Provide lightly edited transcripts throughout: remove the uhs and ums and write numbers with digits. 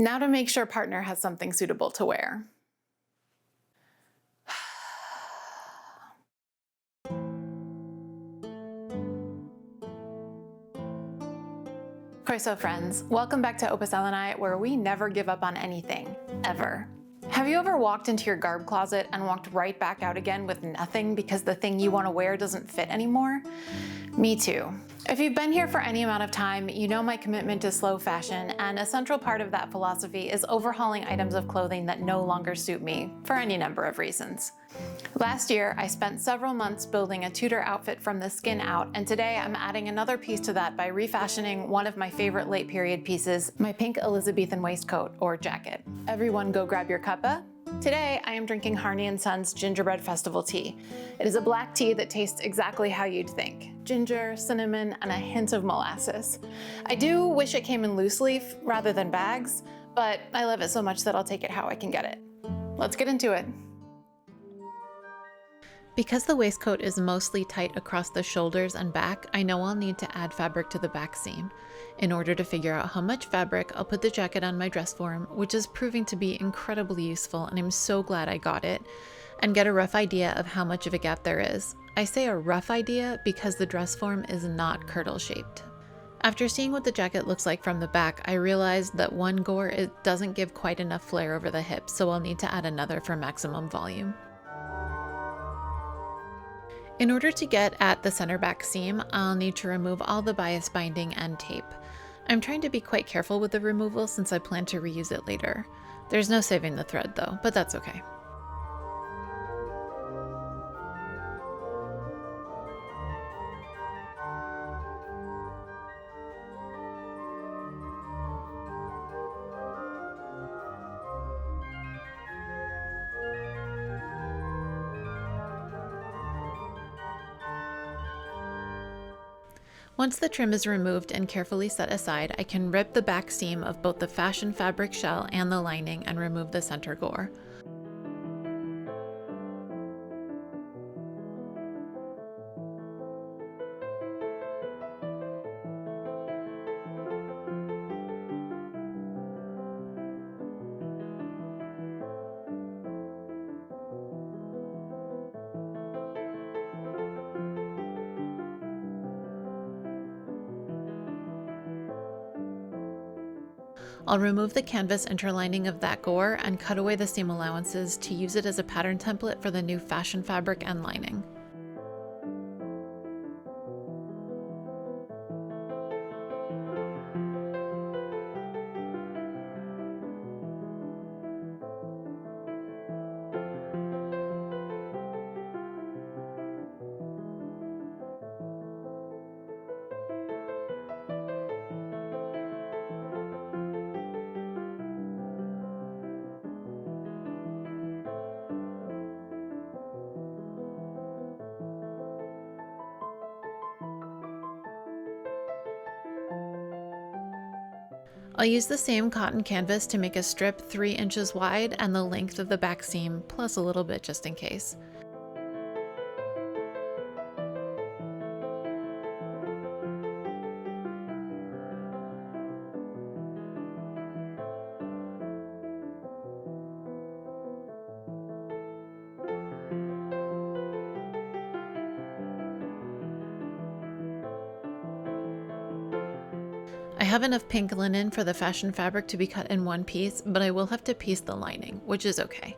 Now to make sure partner has something suitable to wear. So friends, welcome back to Opus Elenae, where we never give up on anything, ever. Have you ever walked into your garb closet and walked right back out again with nothing because the thing you want to wear doesn't fit anymore? Me too. If you've been here for any amount of time, you know my commitment to slow fashion, and a central part of that philosophy is overhauling items of clothing that no longer suit me, for any number of reasons. Last year, I spent several months building a Tudor outfit from the skin out, and today I'm adding another piece to that by refashioning one of my favorite late period pieces, my pink Elizabethan waistcoat or jacket. Everyone go grab your cuppa. Today, I am drinking Harney & Sons Gingerbread Festival tea. It is a black tea that tastes exactly how you'd think. Ginger, cinnamon, and a hint of molasses. I do wish it came in loose leaf rather than bags, but I love it so much that I'll take it how I can get it. Let's get into it. Because the waistcoat is mostly tight across the shoulders and back, I know I'll need to add fabric to the back seam. In order to figure out how much fabric, I'll put the jacket on my dress form, which is proving to be incredibly useful, and I'm so glad I got it, and get a rough idea of how much of a gap there is. I say a rough idea because the dress form is not kirtle shaped. After seeing what the jacket looks like from the back, I realized that one gore doesn't give quite enough flare over the hips, so I'll need to add another for maximum volume. In order to get at the center back seam, I'll need to remove all the bias binding and tape. I'm trying to be quite careful with the removal since I plan to reuse it later. There's no saving the thread though, but that's okay. Once the trim is removed and carefully set aside, I can rip the back seam of both the fashion fabric shell and the lining and remove the center gore. I'll remove the canvas interlining of that gore and cut away the seam allowances to use it as a pattern template for the new fashion fabric and lining. I'll use the same cotton canvas to make a strip 3 inches wide and the length of the back seam, plus a little bit just in case. I have enough pink linen for the fashion fabric to be cut in one piece, but I will have to piece the lining, which is okay.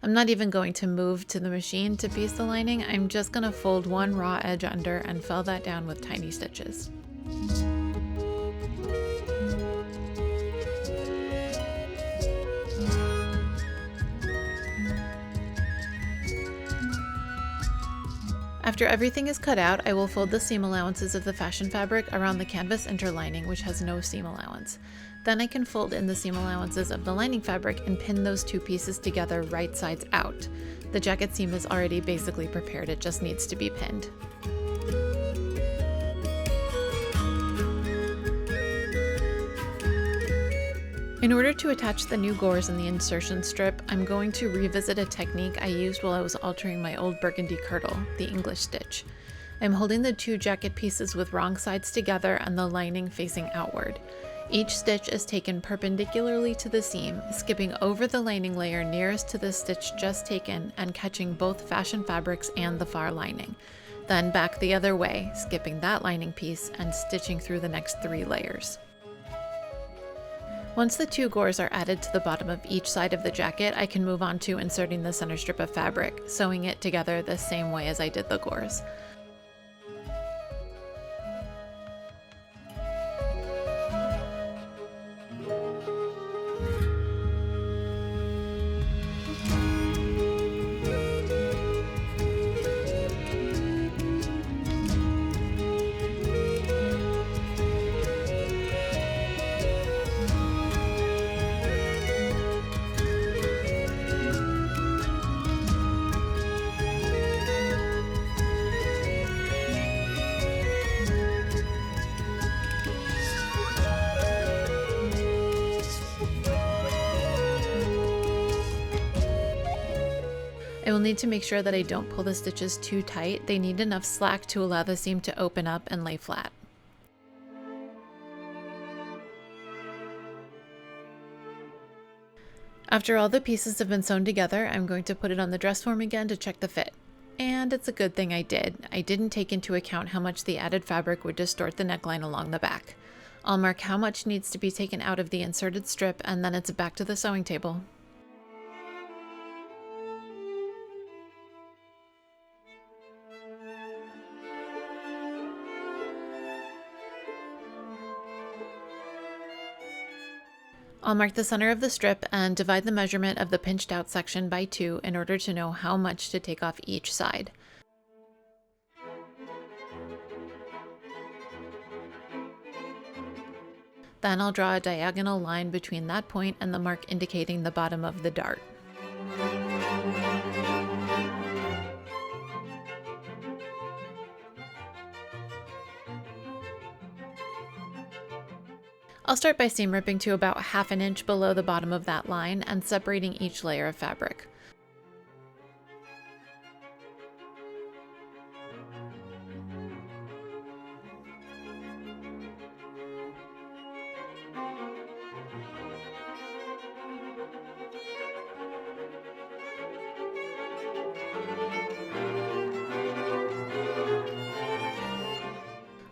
I'm not even going to move to the machine to piece the lining. I'm just going to fold one raw edge under and fill that down with tiny stitches. After everything is cut out, I will fold the seam allowances of the fashion fabric around the canvas interlining, which has no seam allowance. Then I can fold in the seam allowances of the lining fabric and pin those two pieces together right sides out. The jacket seam is already basically prepared, it just needs to be pinned. In order to attach the new gores in the insertion strip, I'm going to revisit a technique I used while I was altering my old burgundy kirtle, the English stitch. I'm holding the two jacket pieces with wrong sides together and the lining facing outward. Each stitch is taken perpendicularly to the seam, skipping over the lining layer nearest to the stitch just taken and catching both fashion fabrics and the far lining. Then back the other way, skipping that lining piece and stitching through the next 3 layers. Once the two gores are added to the bottom of each side of the jacket, I can move on to inserting the center strip of fabric, sewing it together the same way as I did the gores. I will need to make sure that I don't pull the stitches too tight. They need enough slack to allow the seam to open up and lay flat. After all the pieces have been sewn together, I'm going to put it on the dress form again to check the fit. And it's a good thing I did. I didn't take into account how much the added fabric would distort the neckline along the back. I'll mark how much needs to be taken out of the inserted strip, and then it's back to the sewing table. I'll mark the center of the strip and divide the measurement of the pinched out section by 2 in order to know how much to take off each side. Then I'll draw a diagonal line between that point and the mark indicating the bottom of the dart. I'll start by seam ripping to about 1/2 inch below the bottom of that line and separating each layer of fabric.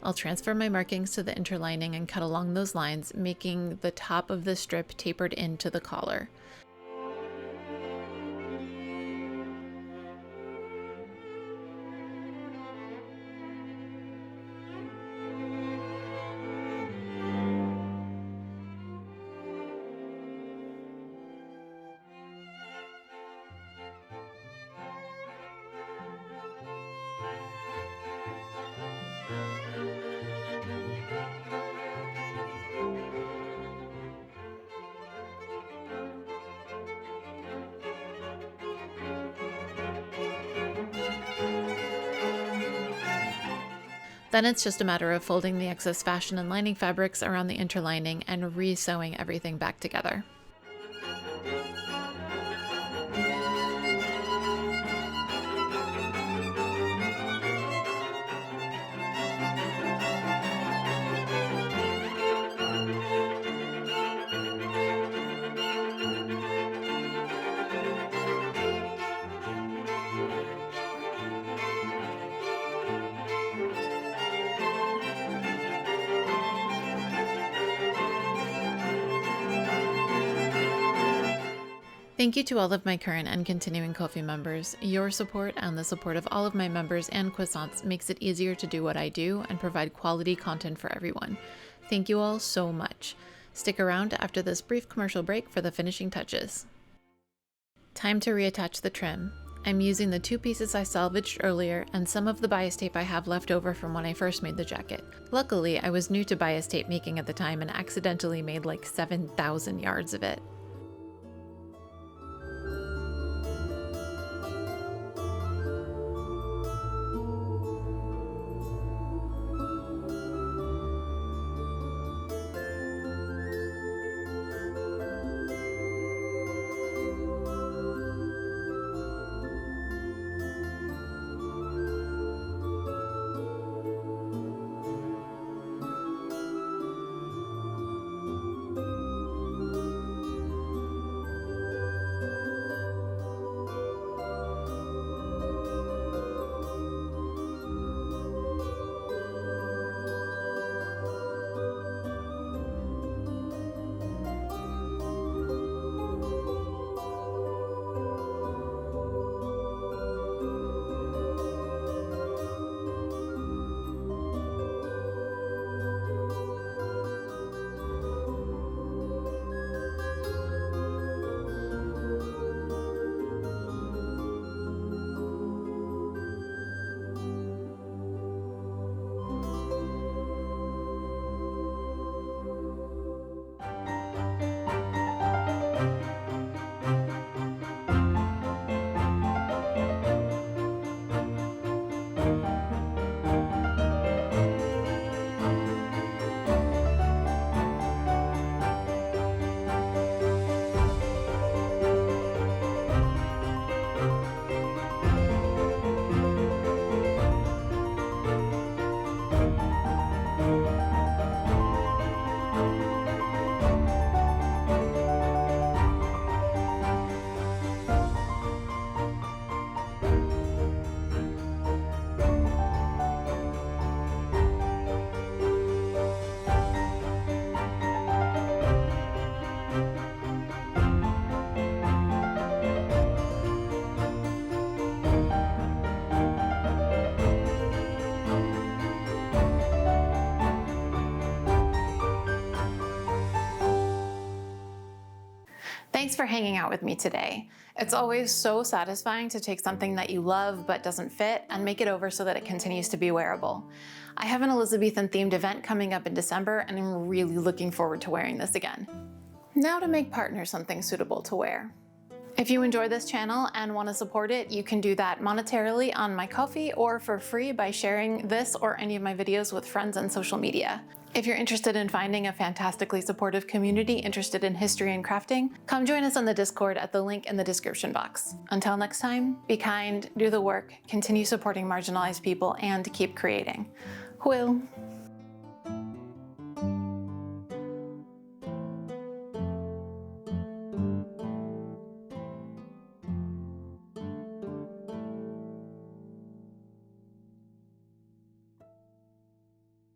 I'll transfer my markings to the interlining and cut along those lines, making the top of the strip tapered into the collar. Then it's just a matter of folding the excess fashion and lining fabrics around the interlining and re-sewing everything back together. Thank you to all of my current and continuing Ko-fi members. Your support and the support of all of my members and croissants makes it easier to do what I do and provide quality content for everyone. Thank you all so much. Stick around after this brief commercial break for the finishing touches. Time to reattach the trim. I'm using the 2 pieces I salvaged earlier and some of the bias tape I have left over from when I first made the jacket. Luckily, I was new to bias tape making at the time and accidentally made like 7,000 yards of it. Thanks for hanging out with me today. It's always so satisfying to take something that you love but doesn't fit and make it over so that it continues to be wearable. I have an Elizabethan themed event coming up in December and I'm really looking forward to wearing this again. Now to make partner something suitable to wear. If you enjoy this channel and want to support it, you can do that monetarily on my Ko-fi or for free by sharing this or any of my videos with friends on social media. If you're interested in finding a fantastically supportive community interested in history and crafting, come join us on the Discord at the link in the description box. Until next time, be kind, do the work, continue supporting marginalized people, and keep creating. Will.